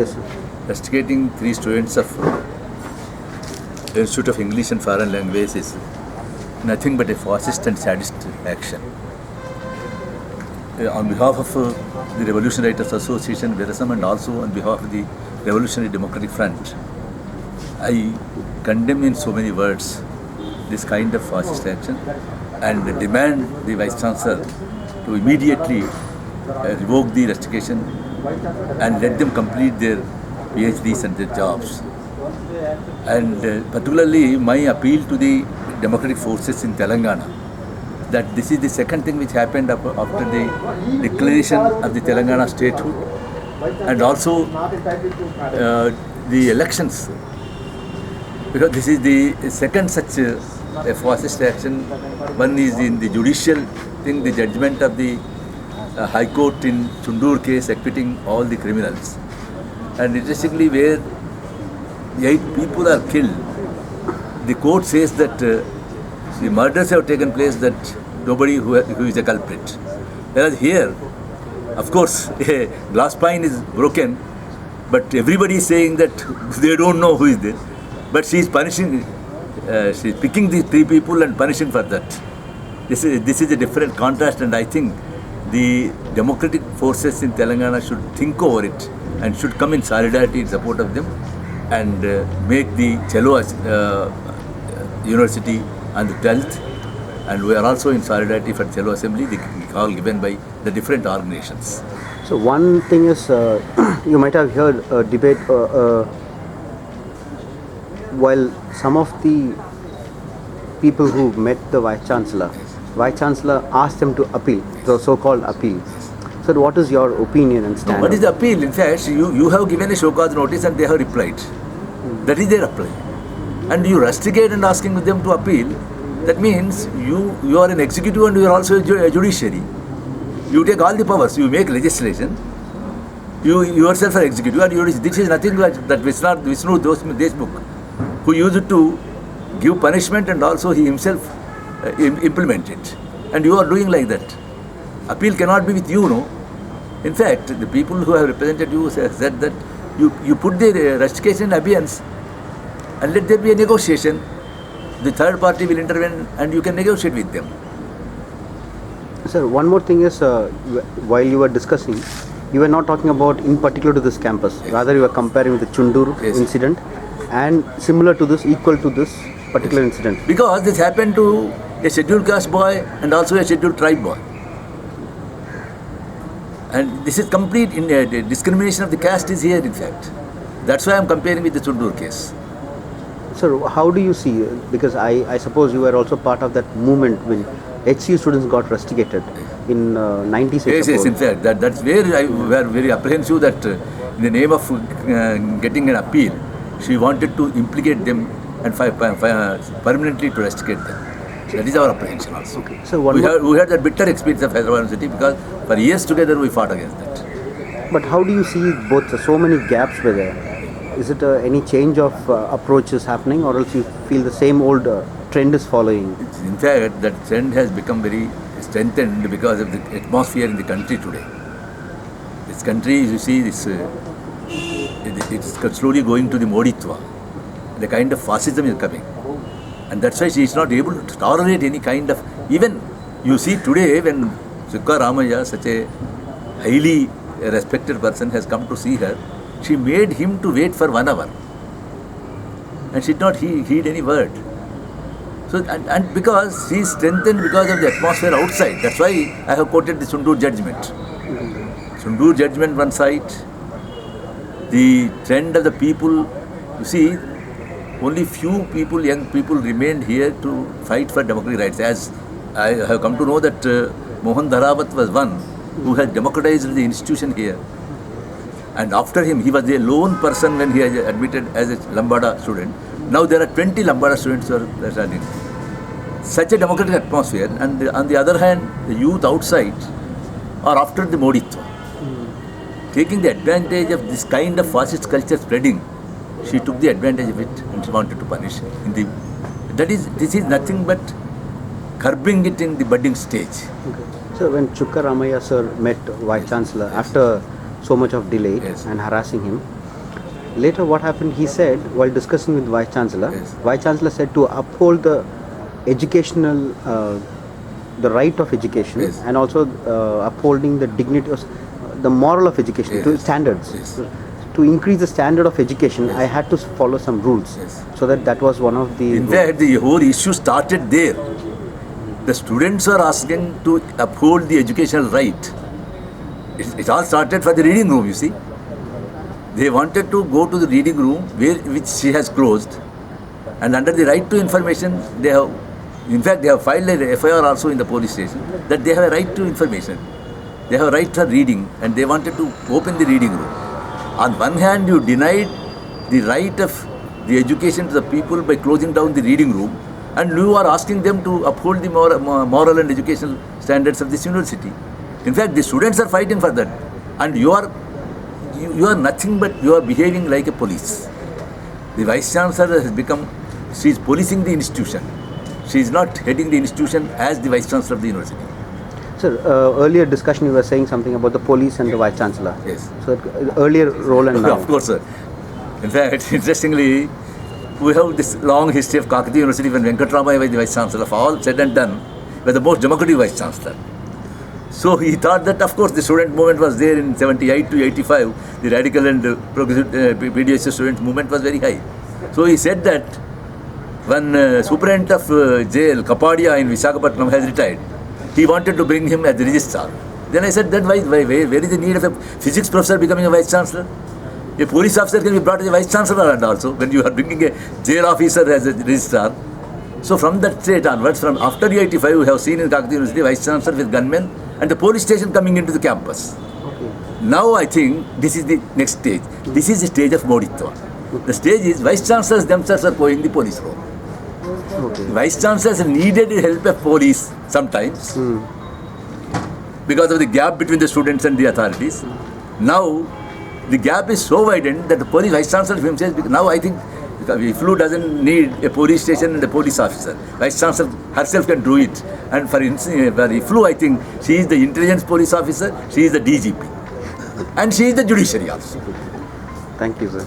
Yes, sir. Rusticating 3 students of Institute of English and Foreign Language is nothing but a fascist and sadist action. On behalf of the Revolutionary Writers Association, Verisam, and also on behalf of the Revolutionary Democratic Front, I condemn in so many words this kind of fascist action and demand the Vice Chancellor to immediately revoke the rustication and let them complete their PhDs and their jobs. And particularly my appeal to the democratic forces in Telangana, that this is the second thing which happened after the declaration of the Telangana statehood and also the elections, because this is the second such a fascist action. One is in the judicial thing, the judgment of the High Court in Tsundur case acquitting all the criminals, and interestingly where 8 people are killed, the court says that the murders have taken place, that nobody who is a culprit. Whereas here, of course, a glass pane is broken, but everybody is saying that they don't know who is there. But she is punishing, she is picking these 3 people and punishing for that. This is a different contrast, and I think the democratic forces in Telangana should think over it and should come in solidarity in support of them and make the Cello University on the 12th. And we are also in solidarity for Cello Assembly, the call given by the different organizations. So one thing is, you might have heard a debate while some of the people who met the Vice Chancellor asked them to appeal, the so-called appeal. So what is your opinion and stand? What is the appeal? In fact, you have given a show cause notice and they have replied. That is their apply. And you rusticate and asking them to appeal, that means you are an executive and you are also a judiciary. You take all the powers, you make legislation, you yourself are executive, and this is nothing like that Vishnu Deshmukh, who used to give punishment and also he himself implement it. And you are doing like that. Appeal cannot be with you, no? In fact, the people who have represented you have said that you put the rustication in abeyance and let there be a negotiation. The third party will intervene and you can negotiate with them. Sir, one more thing is, while you were discussing, you were not talking about in particular to this campus. Yes. Rather, you were comparing with the Tsundur incident and similar to this, equal to this particular incident. Because this happened to a scheduled caste boy and also a scheduled tribe boy. And this is complete discrimination of the caste is here, in fact. That's why I am comparing with the Tsundur case. Sir, how do you see, because I suppose you were also part of that movement when HCU students got rusticated in 96. Yes, in fact, that's where I were very apprehensive that in the name of getting an appeal, she wanted to implicate them and permanently to rusticate them. That is our apprehension also. Okay. So we had that bitter experience of Varavara City because for years together we fought against that. But how do you see both, so many gaps were there? Is it any change of approaches happening, or else you feel the same old trend is following? In fact, that trend has become very strengthened because of the atmosphere in the country today. This country, you see, it's slowly going to the Moditva. The kind of fascism is coming. And that's why she is not able to tolerate any kind of, even you see today when Sukka Ramaya, such a highly respected person, has come to see her, she made him to wait for 1 hour. And she did not heed any word. So, and because she is strengthened because of the atmosphere outside. That's why I have quoted the Tsudur Judgement. Tsudur Judgement one side, the trend of the people, you see, only few people, young people remained here to fight for democratic rights. As I have come to know that Mohan Dharawat was one who had democratized the institution here. And after him, he was a lone person when he was admitted as a Lambada student. Now there are 20 Lambada students who are studying. Such a democratic atmosphere, and on the other hand, the youth outside are after the Moditva. Taking the advantage of this kind of fascist culture spreading, she took the advantage of it and she wanted to punish. This is nothing but curbing it in the budding stage. Okay. So when Sukka Ramaya sir met Vice Chancellor after so much of delay and harassing him, Later, what happened? He said while discussing with Vice Chancellor, Yes. Vice Chancellor said to uphold the educational, the right of education, Yes. and also upholding the dignity, of, the moral of education, Yes. to standards. Yes. To increase the standard of education, Yes. I had to follow some rules. Yes. So that was one of the. In fact, the whole issue started there. The students were asking to uphold the educational right. It all started for the reading room, you see. They wanted to go to the reading room, which she has closed, and under the right to information, they have, in fact, they have filed a FIR also in the police station that they have a right to information. They have a right for reading, and they wanted to open the reading room. On one hand, you denied the right of the education to the people by closing down the reading room, and you are asking them to uphold the moral and educational standards of this university. In fact, the students are fighting for that, and you are nothing but you are behaving like a police. The Vice Chancellor has become, she is policing the institution. She is not heading the institution as the Vice Chancellor of the university. Sir, earlier discussion you were saying something about the police and the Vice Chancellor. Yes. So earlier role and now. Of course, sir. In fact, interestingly, we have this long history of Kakatiya University when Venkatramaya was the Vice Chancellor. Of all said and done, was the most democratic Vice Chancellor. So he thought that, of course, the student movement was there in 78 to 85. The radical and progressive PDS student movement was very high. So he said that when superintendent of jail, Kapadia in Visakhapatnam has retired, he wanted to bring him as the registrar. Then I said, that where is the need of a physics professor becoming a Vice Chancellor? A police officer can be brought as a Vice Chancellor, and also when you are bringing a jail officer as a registrar. So from that state onwards, from after the 85, we have seen in Kakatiya University Vice Chancellor with gunmen and the police station coming into the campus. Okay. Now I think this is the next stage. This is the stage of Moditva. The stage is Vice Chancellors themselves are playing the police role. Okay. Vice Chancellors needed the help of police sometimes because of the gap between the students and the authorities. Now the gap is so widened that the police Vice Chancellor himself, now I think EFLU doesn't need a police station and a police officer. Vice Chancellor herself can do it. And for EFLU, I think she is the intelligence police officer, she is the DGP, and she is the judiciary also. Thank you, sir.